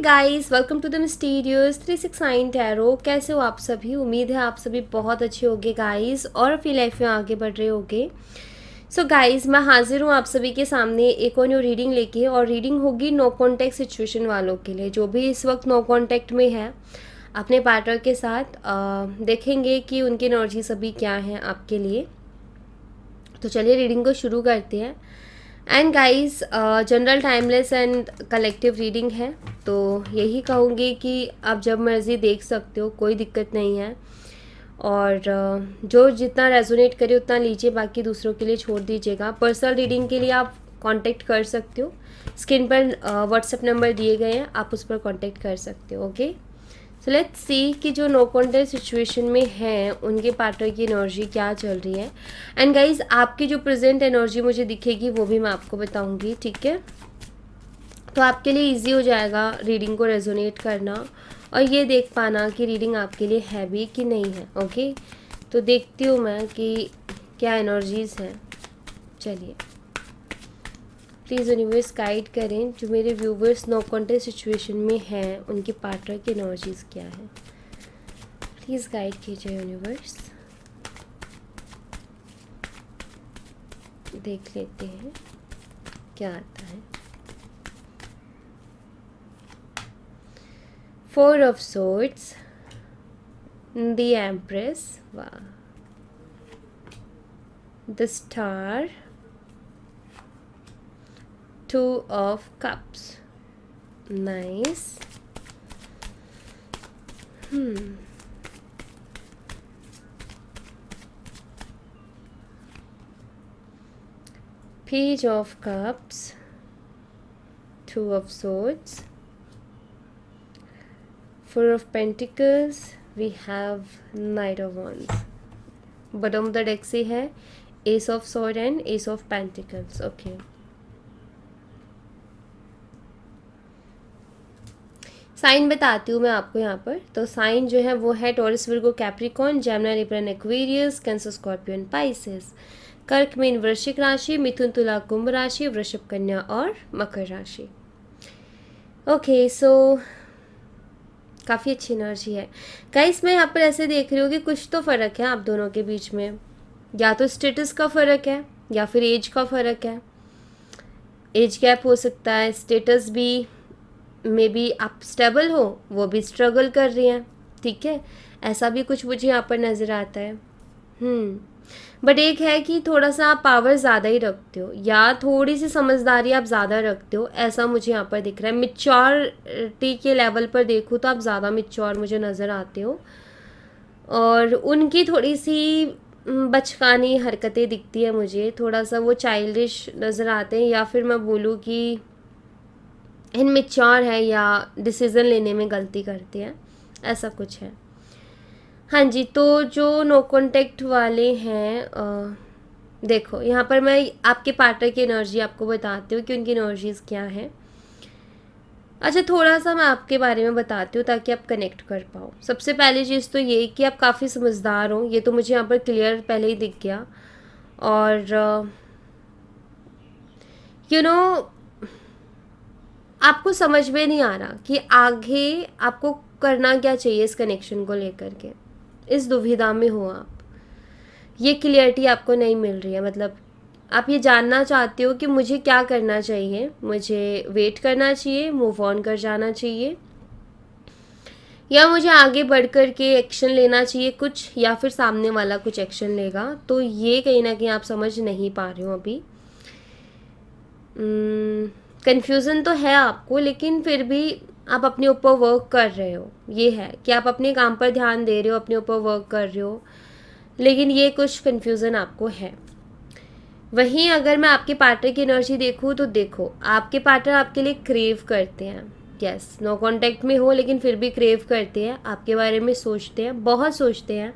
Guys, welcome to the mysterious 369 tarot. कैसे हो आप सभी? उम्मीद है आप सभी बहुत अच्छे होंगे गाइस और अपनी लाइफ में आगे बढ़ रहे होंगे। सो गाइस, मैं हाजिर हूँ आप सभी के सामने एक और न्यू रीडिंग लेके, और रीडिंग होगी नो कॉन्टैक्ट सिचुएशन वालों के लिए, जो भी इस वक्त नो कॉन्टैक्ट में है अपने पार्टनर के साथ। देखेंगे कि उनकी एनर्जी सभी क्या हैं आपके लिए। तो चलिए रीडिंग को शुरू करते हैं। And guys, general timeless and collective reading है, तो यही कहूँगी कि आप जब मर्ज़ी देख सकते हो, कोई दिक्कत नहीं है। और जो जितना रेजोनेट करे उतना लीजिए, बाकी दूसरों के लिए छोड़ दीजिएगा। पर्सनल रीडिंग के लिए आप कांटेक्ट कर सकते हो, स्क्रीन पर व्हाट्सएप नंबर दिए गए हैं, आप उस पर कांटेक्ट कर सकते हो। ओके, सो लेट्स सी कि जो नो कॉन्टेक्ट सिचुएशन में हैं उनके पार्टनर की एनर्जी क्या चल रही है। एंड गाइज, आपकी जो प्रेजेंट एनर्जी मुझे दिखेगी वो भी मैं आपको बताऊंगी, ठीक है? तो आपके लिए इजी हो जाएगा रीडिंग को रेजोनेट करना और ये देख पाना कि रीडिंग आपके लिए है भी कि नहीं है। ओके, तो देखती हूँ मैं कि क्या एनर्जीज़ हैं। चलिए, प्लीज़ यूनिवर्स गाइड करें जो मेरे व्यूवर्स नो कॉन्टेक्ट सिचुएशन में हैं उनके पार्टनर की एनर्जीज़ क्या है। प्लीज़ गाइड कीजिए यूनिवर्स। देख लेते हैं क्या आता है। 4 ऑफ सोर्ड्स, द एम्प्रेस, वाह, the star, 2 of cups, nice. Page of cups, 2 of swords, 4 of pentacles, we have knight of wands. Bottom of the deck से है ace of sword and ace of pentacles. Okay, sign बताती हूँ मैं आपको यहाँ पर। तो साइन जो है वो है taurus, Virgo, Capricorn, Gemini, Libra, Aquarius, cancer, scorpion, Pisces. कर्क, मीन, वृश्चिक राशि, मिथुन, तुला, कुंभ राशि, वृषभ, कन्या और मकर राशि। ओके, सो काफ़ी अच्छी एनर्जी है गाइस। मैं यहाँ पर ऐसे देख रही हूँ कि कुछ तो फ़र्क है आप दोनों के बीच में, या तो स्टेटस का फ़र्क है या फिर एज का फ़र्क है। एज गैप हो सकता है, स्टेटस भी, मे बी आप स्टेबल हो, वो भी स्ट्रगल कर रही हैं, ठीक है? ऐसा भी कुछ मुझे यहाँ पर नज़र आता है। बट एक है कि थोड़ा सा आप पावर ज़्यादा ही रखते हो या थोड़ी सी समझदारी आप ज़्यादा रखते हो, ऐसा मुझे यहाँ पर दिख रहा है। मिच्योरिटी के लेवल पर देखूँ तो आप ज़्यादा मिच्योर मुझे नज़र आते हो, और उनकी थोड़ी सी बचकानी हरकतें दिखती है मुझे, थोड़ा सा वो चाइल्डिश नज़र आते हैं, या फिर मैं बोलूँ कि इनमेच्योर है या डिसीज़न लेने में गलती करते हैं, ऐसा कुछ है। हाँ जी, तो जो नो कॉन्टेक्ट वाले हैं, देखो यहाँ पर मैं आपके पार्टनर की एनर्जी आपको बताती हूँ कि उनकी एनर्जीज़ क्या हैं। अच्छा, थोड़ा सा मैं आपके बारे में बताती हूँ ताकि आप कनेक्ट कर पाओ। सबसे पहली चीज़ तो ये कि आप काफ़ी समझदार हो, ये तो मुझे यहाँ पर क्लियर पहले ही दिख गया। और यू नो आपको समझ में नहीं आ रहा कि आगे आपको करना क्या चाहिए इस कनेक्शन को लेकर के। इस दुविधा में हो आप, ये क्लियरिटी आपको नहीं मिल रही है। मतलब आप ये जानना चाहते हो कि मुझे क्या करना चाहिए, मुझे वेट करना चाहिए, मूव ऑन कर जाना चाहिए, या मुझे आगे बढ़ कर के एक्शन लेना चाहिए कुछ, या फिर सामने वाला कुछ एक्शन लेगा। तो ये कहीं ना कहीं आप समझ नहीं पा रहे हो अभी। कन्फ्यूज़न तो है आपको, लेकिन फिर भी आप अपने ऊपर वर्क कर रहे हो। ये है कि आप अपने काम पर ध्यान दे रहे हो, अपने ऊपर वर्क कर रहे हो, लेकिन ये कुछ कन्फ्यूज़न आपको है। वहीं अगर मैं आपके पार्टनर की एनर्जी देखूँ तो देखो, आपके पार्टनर आपके लिए क्रेव करते हैं। यस, नो कांटेक्ट में हो लेकिन फिर भी क्रेव करते हैं, आपके बारे में सोचते हैं, बहुत सोचते हैं,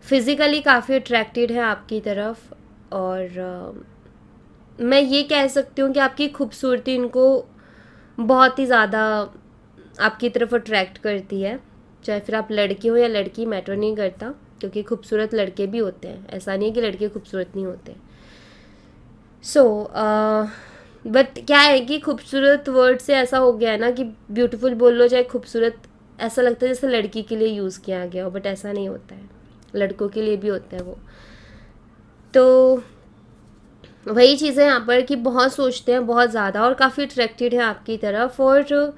फिज़िकली काफ़ी अट्रैक्टेड है आपकी तरफ। और मैं ये कह सकती हूँ कि आपकी खूबसूरती इनको बहुत ही ज़्यादा आपकी तरफ अट्रैक्ट करती है। चाहे फिर आप लड़के हो या लड़की, मैटर नहीं करता, क्योंकि खूबसूरत लड़के भी होते हैं, ऐसा नहीं है कि लड़के खूबसूरत नहीं होते। सो बट क्या है कि खूबसूरत वर्ड से ऐसा हो गया है ना कि ब्यूटीफुल बोल लो चाहे खूबसूरत, ऐसा लगता है जैसे लड़की के लिए यूज़ किया गया हो, बट ऐसा नहीं होता है, लड़कों के लिए भी होता है वो। तो वही चीज़ें यहाँ पर कि बहुत सोचते हैं बहुत ज़्यादा और काफ़ी अट्रैक्टेड है आपकी तरफ। और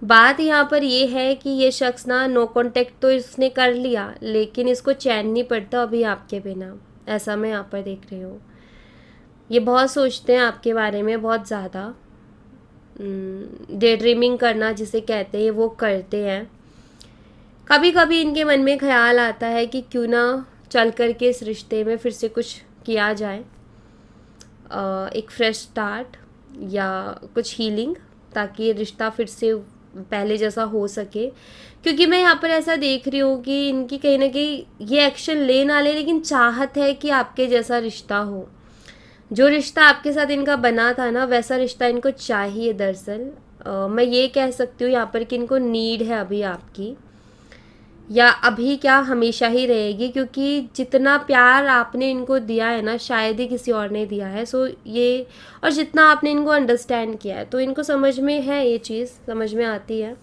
बात यहाँ पर ये है कि ये शख्स ना नो कांटेक्ट तो इसने कर लिया, लेकिन इसको चैन नहीं पड़ता अभी आपके बिना, ऐसा मैं यहाँ पर देख रही हूँ। ये बहुत सोचते हैं आपके बारे में बहुत ज़्यादा, डे ड्रीमिंग करना जिसे कहते हैं वो करते हैं। कभी कभी इनके मन में ख्याल आता है कि क्यों ना चल कर के इस रिश्ते में फिर से कुछ किया जाए, एक फ्रेश स्टार्ट या कुछ हीलिंग, ताकि ये रिश्ता फिर से पहले जैसा हो सके। क्योंकि मैं यहाँ पर ऐसा देख रही हूँ कि इनकी कहीं ना कहीं ये एक्शन ले ना ले, लेकिन चाहत है कि आपके जैसा रिश्ता हो। जो रिश्ता आपके साथ इनका बना था ना, वैसा रिश्ता इनको चाहिए दरअसल। मैं ये कह सकती हूँ यहाँ पर कि इनको नीड है अभी आपकी, या अभी क्या हमेशा ही रहेगी, क्योंकि जितना प्यार आपने इनको दिया है ना शायद ही किसी और ने दिया है। सो ये, और जितना आपने इनको अंडरस्टैंड किया है तो इनको समझ में है, ये चीज़ समझ में आती है।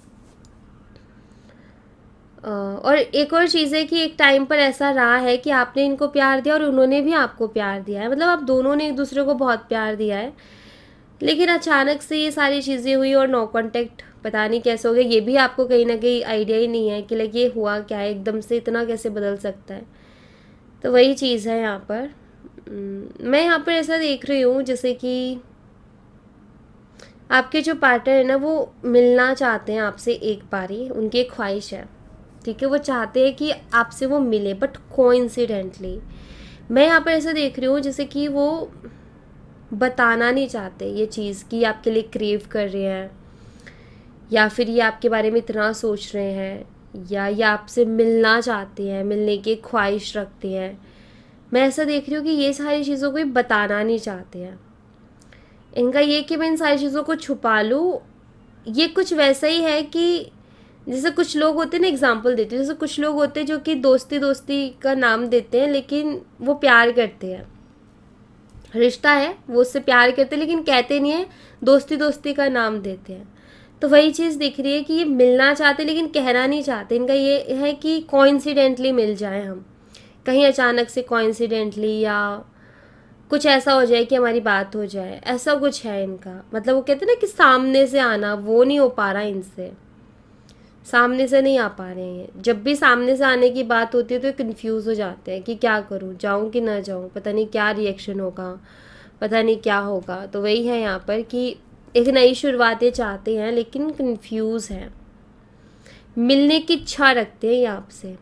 और एक और चीज़ है कि एक टाइम पर ऐसा रहा है कि आपने इनको प्यार दिया और उन्होंने भी आपको प्यार दिया है, मतलब आप दोनों ने एक दूसरे को बहुत प्यार दिया है। लेकिन अचानक से ये सारी चीज़ें हुई और नो कांटेक्ट पता नहीं कैसे हो गया, ये भी आपको कहीं ना कहीं आइडिया ही नहीं है कि लाइक ये हुआ क्या है, एकदम से इतना कैसे बदल सकता है। तो वही चीज़ है यहाँ पर। मैं यहाँ पर ऐसा देख रही हूँ जैसे कि आपके जो पार्टनर है ना वो मिलना चाहते हैं आपसे एक बारी, उनकी एक ख्वाहिश है, ठीक है, वो चाहते हैं कि आपसे वो मिले, बट कोइंसिडेंटली मैं यहाँ पर ऐसा देख रही हूँ जैसे कि वो बताना नहीं चाहते ये चीज़ कि आपके लिए क्रेव कर रहे हैं, या फिर ये आपके बारे में इतना सोच रहे हैं, या ये आपसे मिलना चाहते हैं, मिलने की ख्वाहिश रखते हैं। मैं ऐसा देख रही हूँ कि ये सारी चीज़ों को ये बताना नहीं चाहते हैं। इनका ये कि मैं इन सारी चीज़ों को छुपा लूँ, ये कुछ वैसा ही है कि जैसे कुछ लोग होते हैं ना, एग्जाम्पल देती हूँ, जैसे कुछ लोग होते हैं जो कि दोस्ती दोस्ती का नाम देते हैं लेकिन वो प्यार करते हैं, रिश्ता है वो उससे प्यार करते हैं लेकिन कहते नहीं है, दोस्ती दोस्ती का नाम देते हैं। तो वही चीज़ दिख रही है कि ये मिलना चाहते लेकिन कहना नहीं चाहते। इनका ये है कि कोइंसिडेंटली मिल जाए हम, कहीं अचानक से कोइंसिडेंटली, या कुछ ऐसा हो जाए कि हमारी बात हो जाए, ऐसा कुछ है इनका। मतलब वो कहते हैं ना कि सामने से आना, वो नहीं हो पा रहा इनसे, सामने से नहीं आ पा रहे हैं। जब भी सामने से आने की बात होती है तो कंफ्यूज हो जाते हैं कि क्या करूं, जाऊं कि ना जाऊं, पता नहीं क्या रिएक्शन होगा, पता नहीं क्या होगा। तो वही है यहाँ पर कि एक नई शुरुआतें चाहते हैं लेकिन कंफ्यूज हैं, मिलने की इच्छा रखते हैं ये आपसे,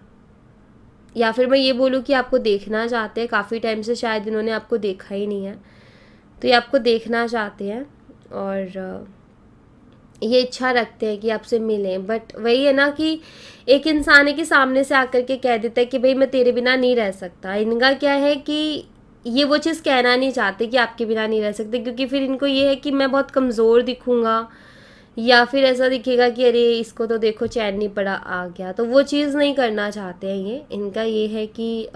या फिर मैं ये बोलूँ कि आपको देखना चाहते हैं। काफ़ी टाइम से शायद इन्होंने आपको देखा ही नहीं है, तो ये आपको देखना चाहते हैं और ये इच्छा रखते हैं कि आपसे मिलें। बट वही है ना कि एक इंसान है कि सामने से आकर के कह देता है कि भाई मैं तेरे बिना नहीं रह सकता। इनका क्या है कि ये वो चीज़ कहना नहीं चाहते कि आपके बिना नहीं रह सकते, क्योंकि फिर इनको ये है कि मैं बहुत कमज़ोर दिखूँगा, या फिर ऐसा दिखेगा कि अरे इसको तो देखो चैन नहीं पड़ा आ गया। तो वो चीज़ नहीं करना चाहते हैं ये। इनका ये है कि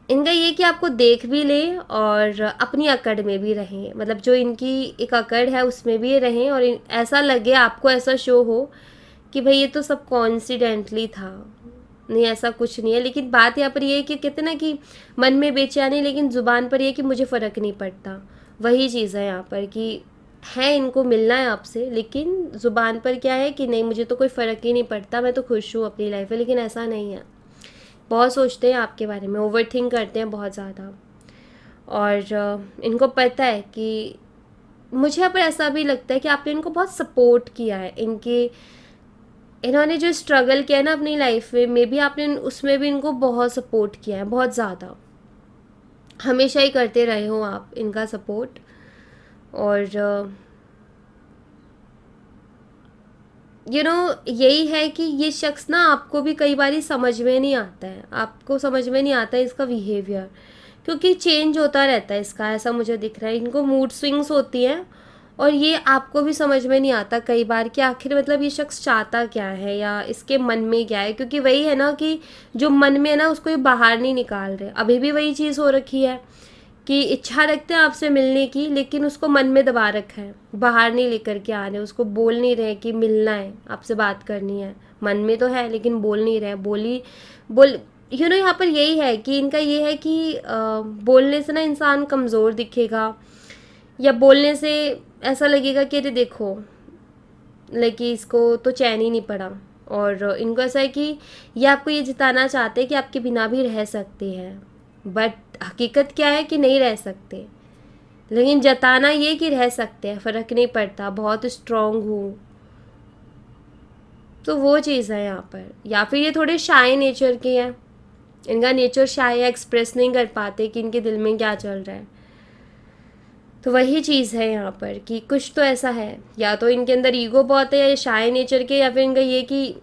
इनका ये कि आपको देख भी ले और अपनी अकड़ में भी रहें, मतलब जो इनकी एक अकड़ है उसमें भी रहें, और ऐसा लगे आपको, ऐसा शो हो कि भाई ये तो सब कॉन्सिडेंटली था, नहीं ऐसा कुछ नहीं है। लेकिन बात यहाँ पर ये है कि कहते ना कि मन में बेचैनी लेकिन ज़ुबान पर ये कि मुझे फ़र्क नहीं पड़ता। वही चीज़ है यहाँ पर कि है इनको मिलना है आपसे, लेकिन ज़ुबान पर क्या है कि नहीं मुझे तो कोई फ़र्क ही नहीं पड़ता, मैं तो खुश हूँ अपनी लाइफ में। लेकिन ऐसा नहीं है, बहुत सोचते हैं आपके बारे में, ओवर थिंक करते हैं बहुत ज़्यादा। और इनको पता है कि मुझे यहाँ पर ऐसा भी लगता है कि आपने इनको बहुत सपोर्ट किया है। इन्होंने जो स्ट्रगल किया है ना अपनी लाइफ में भी आपने उसमें भी इनको बहुत सपोर्ट किया है, बहुत ज़्यादा, हमेशा ही करते रहे हो आप इनका सपोर्ट। और यही है कि ये शख्स ना आपको भी कई बार समझ में नहीं आता है, आपको समझ में नहीं आता है इसका बिहेवियर, क्योंकि चेंज होता रहता है इसका, ऐसा मुझे दिख रहा है। इनको मूड स्विंग्स होती हैं और ये आपको भी समझ में नहीं आता कई बार कि आखिर मतलब ये शख्स चाहता क्या है या इसके मन में क्या है। क्योंकि वही है ना कि जो मन में है ना उसको ये बाहर नहीं निकाल रहे। अभी भी वही चीज़ हो रखी है कि इच्छा रखते हैं आपसे मिलने की, लेकिन उसको मन में दबा रखा है, बाहर नहीं लेकर के आ रहे, उसको बोल नहीं रहे कि मिलना है, आपसे बात करनी है। मन में तो है लेकिन बोल नहीं रहे। बोल यहाँ पर यही है कि इनका ये है कि बोलने से ना इंसान कमज़ोर दिखेगा, या बोलने से ऐसा लगेगा कि अरे देखो, लेकिन इसको तो चैन ही नहीं पड़ा। और इनको ऐसा है कि ये आपको ये जताना चाहते हैं कि आपके बिना भी रह सकते हैं, बट हकीकत क्या है कि नहीं रह सकते, लेकिन जताना ये कि रह सकते हैं, फ़र्क नहीं पड़ता, बहुत स्ट्रॉन्ग हूँ। तो वो चीज़ है यहाँ पर। या फिर ये थोड़े शाय नेचर के हैं, इनका नेचर शाय है, एक्सप्रेस नहीं कर पाते कि इनके दिल में क्या चल रहा है। तो वही चीज़ है यहाँ पर कि कुछ तो ऐसा है, या तो इनके अंदर ईगो बहुत है, या शाय नेचर के, या फिर इनका ये कि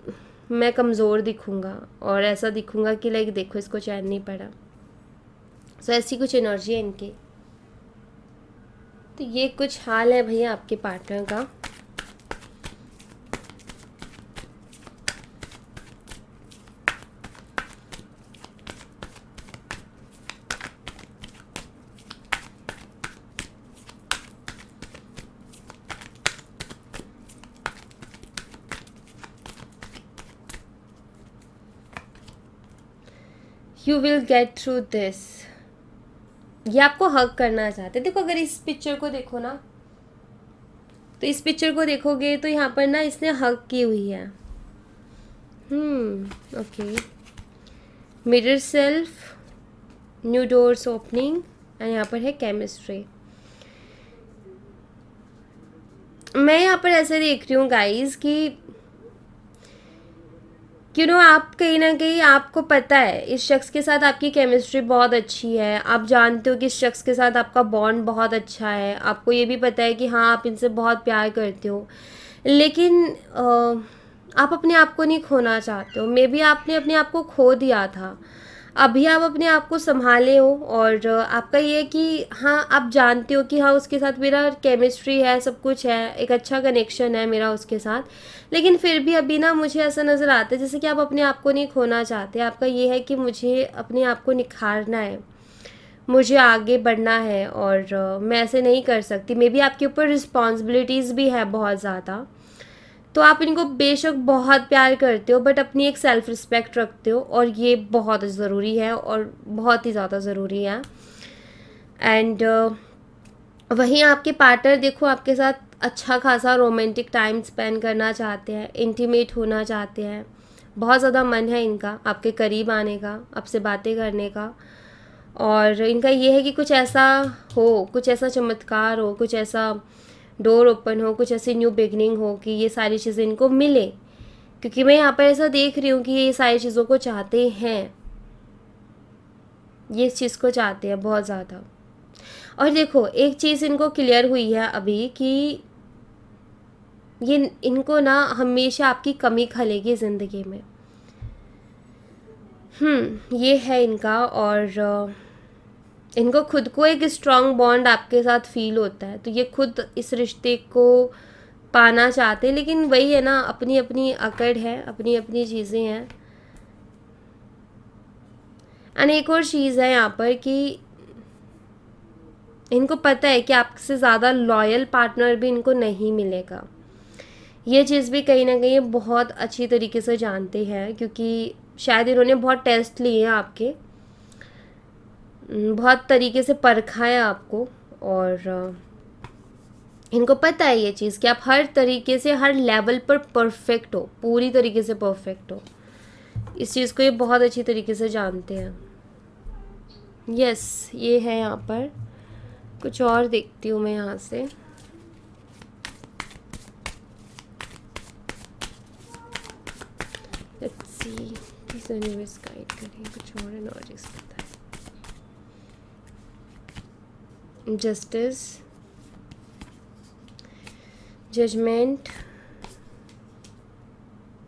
मैं कमज़ोर दिखूँगा और ऐसा दिखूँगा कि लाइक देखो इसको चैन नहीं पड़ा। सो ऐसी कुछ एनर्जी है इनकी। तो ये कुछ हाल है भैया आपके पार्टनर का। You will get through this. ये आपको हक करना चाहते। देखो अगर इस पिक्चर को देखो ना, तो इस पिक्चर को देखोगे तो यहाँ पर ना इसने हक की हुई है। Okay, mirror self, new doors opening, and यहाँ पर है केमिस्ट्री। मैं यहाँ पर ऐसे देख रही हूँ गाइज कि आप कहीं ना कहीं आपको पता है इस शख्स के साथ आपकी केमिस्ट्री बहुत अच्छी है, आप जानते हो कि इस शख्स के साथ आपका बॉन्ड बहुत अच्छा है, आपको ये भी पता है कि हाँ आप इनसे बहुत प्यार करते हो, लेकिन आप अपने आप को नहीं खोना चाहते हो। मे बी आपने अपने आप को खो दिया था, अभी आप अपने आप को संभाले हो, और आपका ये है कि हाँ आप जानते हो कि हाँ उसके साथ मेरा केमिस्ट्री है, सब कुछ है, एक अच्छा कनेक्शन है मेरा उसके साथ, लेकिन फिर भी अभी ना मुझे ऐसा नज़र आता है जैसे कि आप अपने आप को नहीं खोना चाहते। आपका ये है कि मुझे अपने आप को निखारना है, मुझे आगे बढ़ना है, और मैं ऐसे नहीं कर सकती। मे बी आपके ऊपर रिस्पॉन्सिबिलिटीज़ भी है बहुत ज़्यादा, तो आप इनको बेशक बहुत प्यार करते हो, बट अपनी एक सेल्फ़ रिस्पेक्ट रखते हो, और ये बहुत ज़रूरी है और बहुत ही ज़्यादा ज़रूरी है। एंड वहीं आपके पार्टनर देखो आपके साथ अच्छा खासा रोमांटिक टाइम स्पेंड करना चाहते हैं, इंटीमेट होना चाहते हैं, बहुत ज़्यादा मन है इनका आपके करीब आने का, आपसे बातें करने का, और इनका ये है कि कुछ ऐसा हो, कुछ ऐसा चमत्कार हो, कुछ ऐसा डोर ओपन हो, कुछ ऐसी न्यू बिगनिंग हो कि ये सारी चीज़ें इनको मिले, क्योंकि मैं यहाँ पर ऐसा देख रही हूँ कि ये सारी चीज़ों को चाहते हैं, ये इस चीज़ को चाहते हैं बहुत ज़्यादा। और देखो एक चीज़ इनको क्लियर हुई है अभी कि ये इनको ना हमेशा आपकी कमी खलेगी ज़िंदगी में। ये है इनका, और इनको खुद को एक स्ट्रॉन्ग बॉन्ड आपके साथ फील होता है, तो ये खुद इस रिश्ते को पाना चाहते हैं, लेकिन वही है ना, अपनी अपनी अकड़ है, अपनी अपनी चीज़ें हैं। एंड एक और चीज़ है यहाँ पर कि इनको पता है कि आपसे ज़्यादा लॉयल पार्टनर भी इनको नहीं मिलेगा। ये चीज़ भी कहीं ना कहीं बहुत अच्छी तरीके से जानते हैं, क्योंकि शायद इन्होंने बहुत टेस्ट लिए हैं आपके, बहुत तरीके से परखा है आपको, और इनको पता है ये चीज़ कि आप हर तरीके से हर लेवल पर परफेक्ट हो, पूरी तरीके से परफेक्ट हो। इस चीज़ को ये बहुत अच्छी तरीके से जानते हैं। यस, ये है यहाँ पर। कुछ और देखती हूँ मैं यहाँ से। लेट्स सी, किस यूनिवर्स गाइड करें, कुछ और एनर्जीज पता है। Justice, judgment,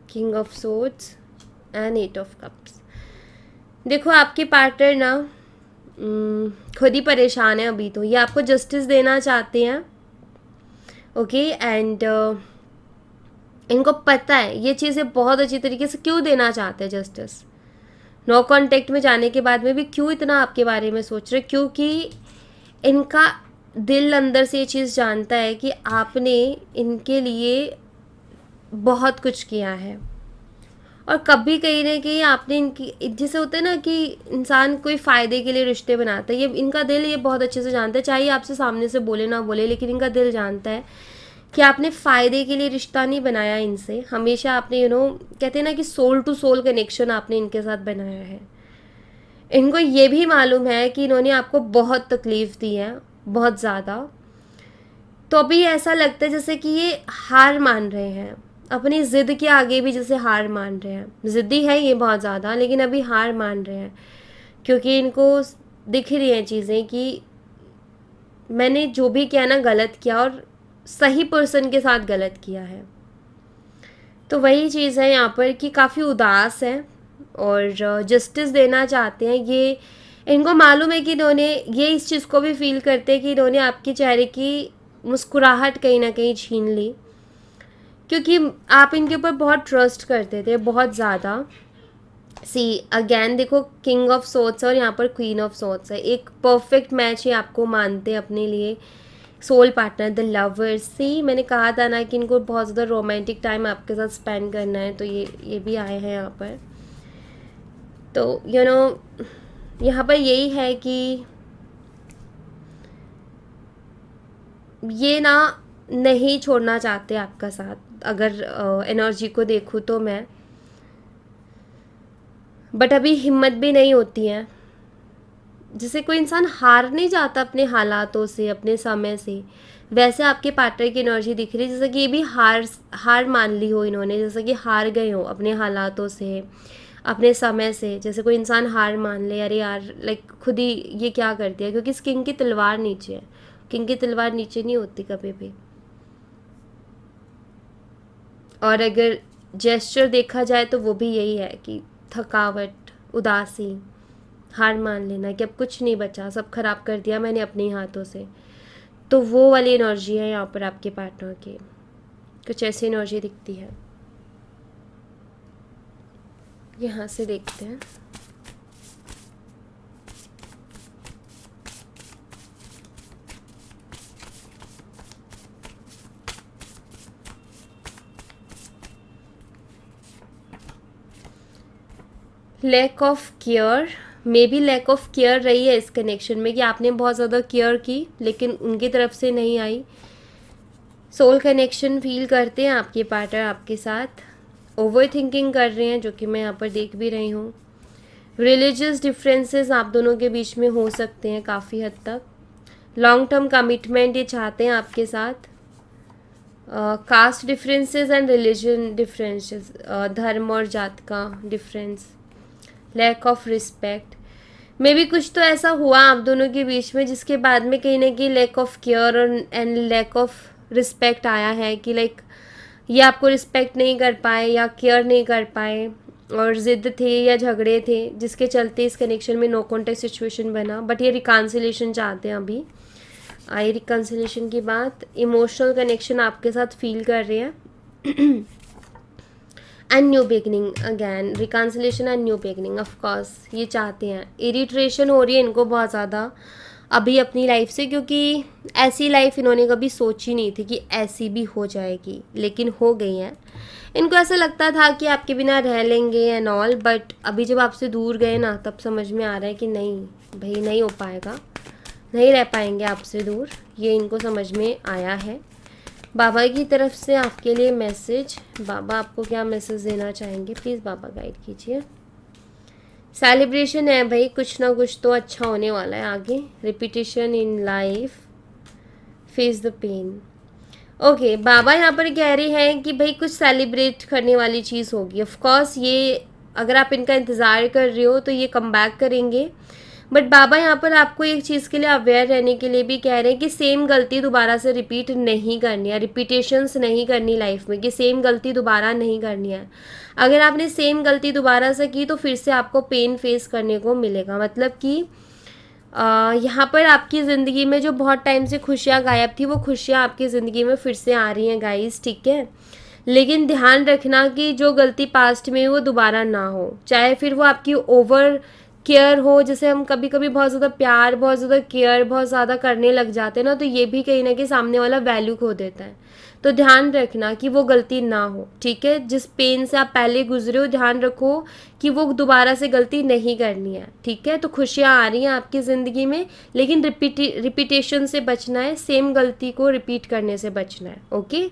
king of swords and 8 of cups. देखो आपके पार्टनर ना खुद ही परेशान है अभी, तो ये आपको जस्टिस देना चाहते हैं, ओके। एंड इनको पता है ये चीज़ें बहुत अच्छी तरीके से क्यों देना चाहते हैं जस्टिस। नो कांटेक्ट में जाने के बाद में भी क्यों इतना आपके बारे में सोच रहे, क्योंकि इनका दिल अंदर से ये चीज़ जानता है कि आपने इनके लिए बहुत कुछ किया है, और कभी कहीं ना कहीं आपने इनकी, जैसे होता है ना कि इंसान कोई फ़ायदे के लिए रिश्ते बनाता है, ये इनका दिल ये बहुत अच्छे से जानता है, चाहे आपसे सामने से बोले ना बोले, लेकिन इनका दिल जानता है कि आपने फ़ायदे के लिए रिश्ता नहीं बनाया इनसे। हमेशा आपने कहते हैं ना कि सोल टू सोल कनेक्शन आपने इनके साथ बनाया है। इनको ये भी मालूम है कि इन्होंने आपको बहुत तकलीफ़ दी है, बहुत ज़्यादा। तो अभी ऐसा लगता है जैसे कि ये हार मान रहे हैं, अपनी ज़िद के आगे भी जैसे हार मान रहे हैं। ज़िद्दी है ये बहुत ज़्यादा, लेकिन अभी हार मान रहे हैं, क्योंकि इनको दिख रही हैं चीज़ें कि मैंने जो भी किया ना गलत किया, और सही पर्सन के साथ गलत किया है। तो वही चीज़ है यहाँ पर कि काफ़ी उदास है और जस्टिस देना चाहते हैं। ये इनको मालूम है कि इन्होंने ये इस चीज़ को भी फील करते हैं कि इन्होंने आपके चेहरे की मुस्कुराहट कहीं ना कहीं छीन ली, क्योंकि आप इनके ऊपर बहुत ट्रस्ट करते थे, बहुत ज़्यादा। सी अगेन देखो, किंग ऑफ सोर्ड्स और यहाँ पर क्वीन ऑफ सोर्ड्स है, एक परफेक्ट मैच ये आपको मानते हैं अपने लिए, सोल पार्टनर, द लवर्स। सी मैंने कहा था ना कि इनको बहुत ज़्यादा रोमांटिक टाइम आपके साथ स्पेंड करना है, तो ये भी आए हैं यहाँ पर। तो यहाँ पर यही है कि ये ना नहीं छोड़ना चाहते आपका साथ, अगर एनर्जी को देखूँ तो मैं, बट अभी हिम्मत भी नहीं होती है। जैसे कोई इंसान हार नहीं जाता अपने हालातों से, अपने समय से, वैसे आपके पार्टनर की एनर्जी दिख रही है जैसे कि ये भी हार मान ली हो इन्होंने, जैसे कि हार गए हो अपने हालातों से, अपने समय से। जैसे कोई इंसान हार मान ले, अरे यार लाइक खुद ही ये क्या कर दिया, क्योंकि इस किंग की तलवार नीचे है, किंग की तलवार नीचे नहीं होती कभी भी। और अगर जेस्चर देखा जाए तो वो भी यही है कि थकावट, उदासी, हार मान लेना कि अब कुछ नहीं बचा, सब खराब कर दिया मैंने अपने हाथों से। तो वो वाली एनर्जी है यहाँ पर आपके पार्टनर की, कुछ ऐसी एनर्जी दिखती है। यहाँ से देखते हैं। Lack of care, maybe lack of care रही है इस कनेक्शन में, कि आपने बहुत ज़्यादा केयर की लेकिन उनकी तरफ से नहीं आई। सोल कनेक्शन फील करते हैं आपके पार्टनर आपके साथ, ओवर थिंकिंग कर रहे हैं, जो कि मैं यहाँ पर देख भी रही हूँ। रिलीजियस डिफरेंसेस आप दोनों के बीच में हो सकते हैं काफ़ी हद तक। लॉन्ग टर्म कमिटमेंट ये चाहते हैं आपके साथ। Caste differences and religion differences, धर्म और जात का difference. Lack of respect, maybe कुछ तो ऐसा हुआ आप दोनों के बीच में जिसके बाद में कहीं ना कहीं लैक ऑफ केयर और एंड लैक ऑफ रिस्पेक्ट आया है, कि लाइक ये आपको रिस्पेक्ट नहीं कर पाए या केयर नहीं कर पाए, और ज़िद थे या झगड़े थे जिसके चलते इस कनेक्शन में नो कॉन्टेक्ट सिचुएशन बना। बट ये रिकन्सिलेशन चाहते हैं। अभी आई रिकन्सिलेशन की बात, इमोशनल कनेक्शन आपके साथ फील कर रहे हैं and new beginning, again reconciliation and new beginning, of course ये चाहते हैं। इरिट्रेशन हो रही है इनको बहुत ज़्यादा अभी अपनी लाइफ से, क्योंकि ऐसी लाइफ इन्होंने कभी सोची नहीं थी कि ऐसी भी हो जाएगी, लेकिन हो गई है। इनको ऐसा लगता था कि आपके बिना रह लेंगे एंड ऑल, बट अभी जब आपसे दूर गए ना, तब समझ में आ रहा है कि नहीं भाई, नहीं हो पाएगा, नहीं रह पाएंगे आपसे दूर, ये इनको समझ में आया है। बाबा की तरफ से आपके लिए मैसेज, बाबा आपको क्या मैसेज देना चाहेंगे, प्लीज़ बाबा गाइड कीजिए। सेलिब्रेशन है भाई, कुछ ना कुछ तो अच्छा होने वाला है आगे। Repetition in life, face the pain. Okay, बाबा यहाँ पर कह रहे हैं कि भाई कुछ सेलिब्रेट करने वाली चीज़ होगी। ऑफ कोर्स ये, अगर आप इनका इंतज़ार कर रहे हो तो ये कम बैक करेंगे, बट बाबा यहाँ पर आपको एक चीज़ के लिए अवेयर रहने के लिए भी कह रहे हैं कि सेम गलती दोबारा से रिपीट नहीं करनी है, रिपीटेशंस नहीं करनी लाइफ में, कि सेम गलती दोबारा नहीं करनी है। अगर आपने सेम गलती दोबारा से की तो फिर से आपको पेन फेस करने को मिलेगा। मतलब कि यहाँ पर आपकी ज़िंदगी में जो बहुत टाइम से खुशियाँ गायब थी, वो खुशियाँ आपकी ज़िंदगी में फिर से आ रही हैं गाइस, ठीक है। लेकिन ध्यान रखना कि जो गलती पास्ट में वो दोबारा ना हो, चाहे फिर वो आपकी ओवर केयर हो, जैसे हम कभी कभी बहुत ज़्यादा प्यार, बहुत ज़्यादा केयर बहुत ज़्यादा करने लग जाते हैं ना, तो ये भी कहीं ना कहीं सामने वाला वैल्यू खो देता है। तो ध्यान रखना कि वो गलती ना हो, ठीक है। जिस पेन से आप पहले गुजरे हो, ध्यान रखो कि वो दोबारा से गलती नहीं करनी है, ठीक है। तो खुशियाँ आ रही हैं आपकी ज़िंदगी में, लेकिन रिपीटेशन से बचना है, सेम गलती को रिपीट करने से बचना है। ओके,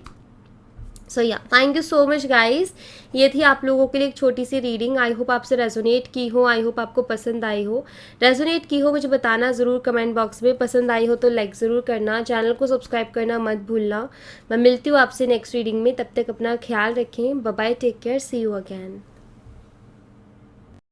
सो या thank you so much guys. ये थी आप लोगों के लिए एक छोटी सी रीडिंग। आई होप आपसे रेजोनेट की हो, आई होप आपको पसंद आई हो। रेजोनेट की हो मुझे बताना ज़रूर कमेंट बॉक्स में, पसंद आई हो तो लाइक ज़रूर करना, चैनल को सब्सक्राइब करना मत भूलना। मैं मिलती हूँ आपसे नेक्स्ट रीडिंग में, तब तक अपना ख्याल रखें। Bye bye, take care, see you again.